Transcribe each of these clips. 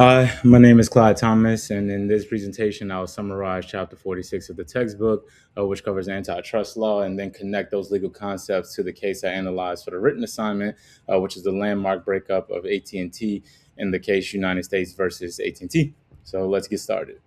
Hi, my name is Clyde Thomas, and in this presentation, I'll summarize Chapter 46 of the textbook, which covers antitrust law, and then connect those legal concepts to the case I analyzed for the written assignment, which is the landmark breakup of AT&T in the case United States versus AT&T. So let's get started.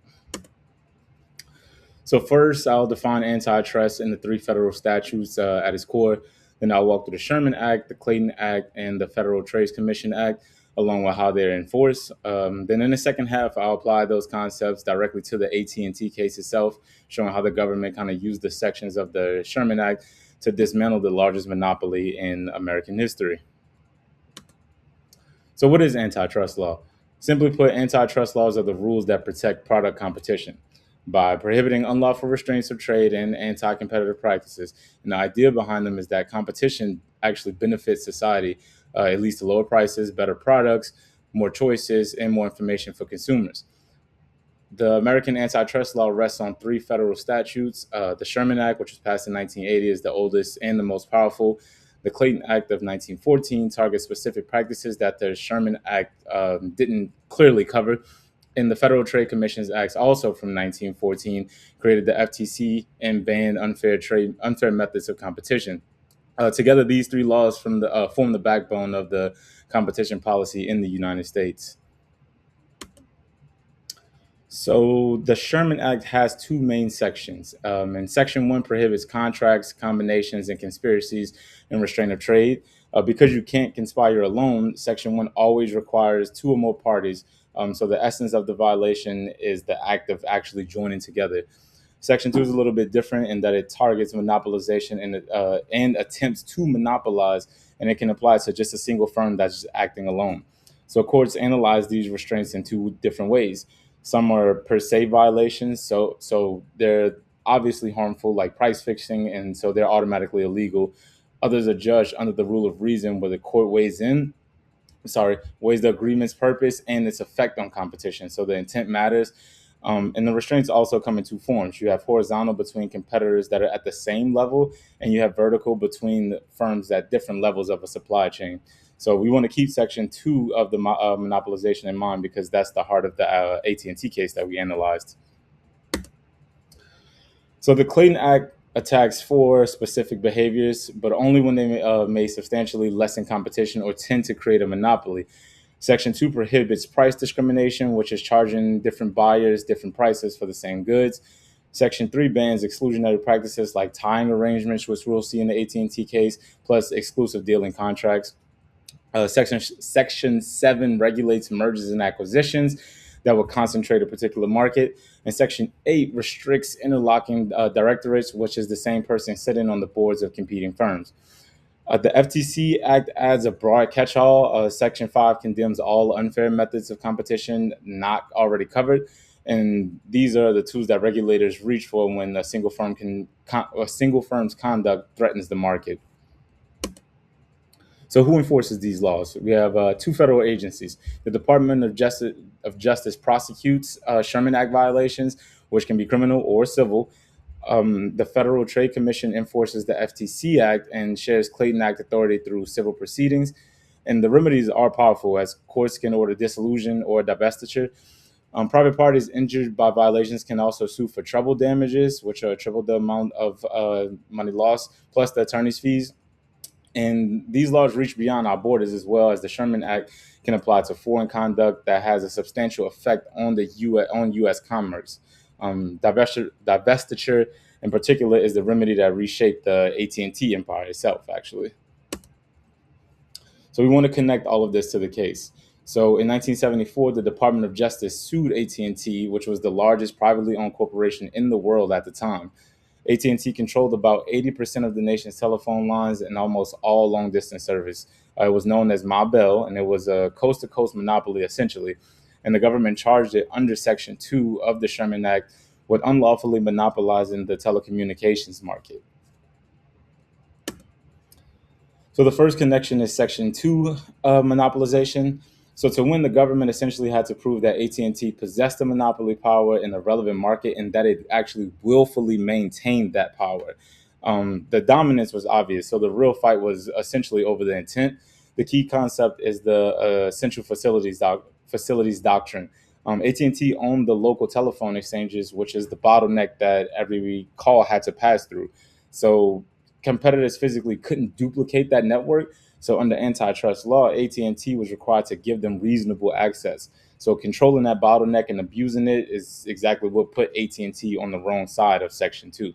So first, I'll define antitrust in the three federal statutes at its core. Then I'll walk through the Sherman Act, the Clayton Act, and the Federal Trade Commission Act, along with how they're enforced. Then in the second half, I'll apply those concepts directly to the AT&T case itself, showing how the government kind of used the sections of the Sherman Act to dismantle the largest monopoly in American history. So what is antitrust law? Simply put, antitrust laws are the rules that protect product competition by prohibiting unlawful restraints of trade and anti-competitive practices. And the idea behind them is that competition actually benefits society. It leads to lower prices, better products, more choices, and more information for consumers. The American antitrust law rests on three federal statutes. The Sherman Act, which was passed in 1980, is the oldest and the most powerful. The Clayton Act of 1914 targets specific practices that the Sherman Act didn't clearly cover. And the Federal Trade Commissions Acts, also from 1914, created the FTC and banned unfair methods of competition. Together, these three laws form the backbone of the competition policy in the United States. So the Sherman Act has two main sections. And Section 1 prohibits contracts, combinations, and conspiracies in restraint of trade. Because you can't conspire alone, Section 1 always requires two or more parties. So the essence of the violation is the act of actually joining together. Section 2 is a little bit different in that it targets monopolization and attempts to monopolize, and it can apply to just a single firm that's just acting alone. So courts analyze these restraints in two different ways. Some are per se violations, so they're obviously harmful, like price fixing, and so they're automatically illegal. Others are judged under the rule of reason, where the court weighs the agreement's purpose and its effect on competition. So the intent matters. And the restraints also come in two forms. You have horizontal between competitors that are at the same level, and you have vertical between the firms at different levels of a supply chain. So we want to keep Section 2 of the monopolization in mind because that's the heart of the AT&T case that we analyzed. So the Clayton Act attacks four specific behaviors, but only when they may substantially lessen competition or tend to create a monopoly. Section 2 prohibits price discrimination, which is charging different buyers different prices for the same goods. Section 3 bans exclusionary practices like tying arrangements, which we'll see in the AT&T case, plus exclusive dealing contracts. Section 7 regulates mergers and acquisitions that will concentrate a particular market. And Section 8 restricts interlocking directorates, which is the same person sitting on the boards of competing firms. The FTC Act adds a broad catch-all. Section 5 condemns all unfair methods of competition not already covered. And these are the tools that regulators reach for when a single firm's conduct threatens the market. So who enforces these laws? We have two federal agencies. The Department of Justice prosecutes Sherman Act violations, which can be criminal or civil. The Federal Trade Commission enforces the FTC Act and shares Clayton Act authority through civil proceedings. And the remedies are powerful, as courts can order dissolution or divestiture. Private parties injured by violations can also sue for treble damages, which are triple the amount of money lost, plus the attorney's fees. And these laws reach beyond our borders, as well as the Sherman Act can apply to foreign conduct that has a substantial effect on the U.S. commerce. Divestiture, in particular, is the remedy that reshaped the AT&T empire itself, actually. So we want to connect all of this to the case. So in 1974, the Department of Justice sued AT&T, which was the largest privately owned corporation in the world at the time. AT&T controlled about 80% of the nation's telephone lines and almost all long-distance service. It was known as Ma Bell, and it was a coast-to-coast monopoly, essentially. And the government charged it under Section 2 of the Sherman Act with unlawfully monopolizing the telecommunications market. So the first connection is Section 2 monopolization. So to win, the government essentially had to prove that AT&T possessed the monopoly power in a relevant market and that it actually willfully maintained that power. The dominance was obvious, so the real fight was essentially over the intent. The key concept is the central facilities doctrine. AT&T owned the local telephone exchanges, which is the bottleneck that every call had to pass through. So competitors physically couldn't duplicate that network. So under antitrust law, AT&T was required to give them reasonable access. So controlling that bottleneck and abusing it is exactly what put AT&T on the wrong side of Section 2.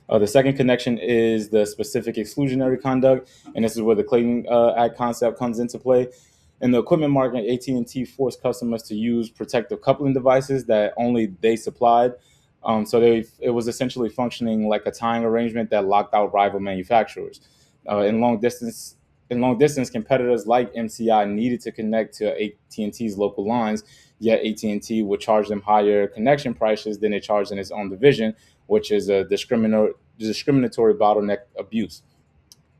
The second connection is the specific exclusionary conduct, and this is where the Clayton Act concept comes into play. In the equipment market, AT&T forced customers to use protective coupling devices that only they supplied. It was essentially functioning like a tying arrangement that locked out rival manufacturers. Uh, in long distance, in long distance, competitors like MCI needed to connect to AT&T's local lines, yet AT&T would charge them higher connection prices than it charged in its own division, which is a discriminatory bottleneck abuse.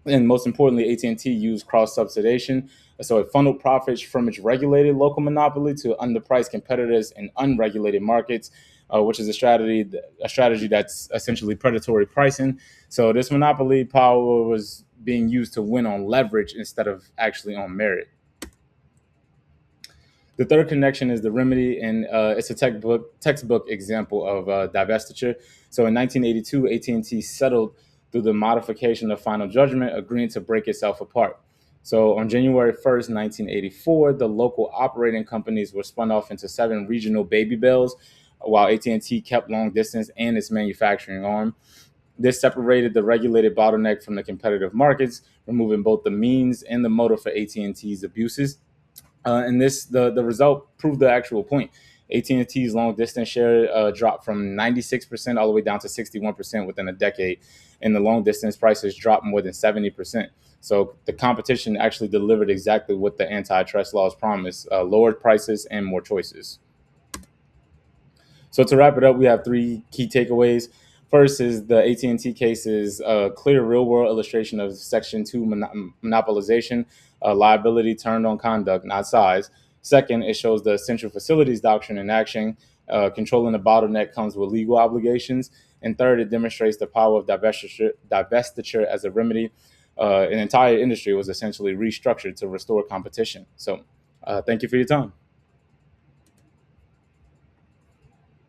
And most importantly, AT&T used cross subsidization, so it funneled profits from its regulated local monopoly to underpriced competitors in unregulated markets, which is a strategy that's essentially predatory pricing. So this monopoly power was being used to win on leverage instead of actually on merit. The third connection is the remedy, and it's a textbook example of divestiture. So in 1982, AT&T settled through the modification of final judgment, agreeing to break itself apart. So on January 1st, 1984, the local operating companies were spun off into 7 regional baby bells, while AT&T kept long distance and its manufacturing arm. This separated the regulated bottleneck from the competitive markets, removing both the means and the motive for AT&T's abuses. And the result proved the actual point. AT&T's long distance share dropped from 96% all the way down to 61% within a decade, and the long distance prices dropped more than 70%. So the competition actually delivered exactly what the antitrust laws promised: lowered prices and more choices. So to wrap it up, we have 3 key takeaways. First is the AT&T case is a clear real-world illustration of Section 2 monopolization, liability turned on conduct, not size. Second, it shows the essential facilities doctrine in action. Controlling the bottleneck comes with legal obligations. And third, it demonstrates the power of divestiture as a remedy. An entire industry was essentially restructured to restore competition. So thank you for your time.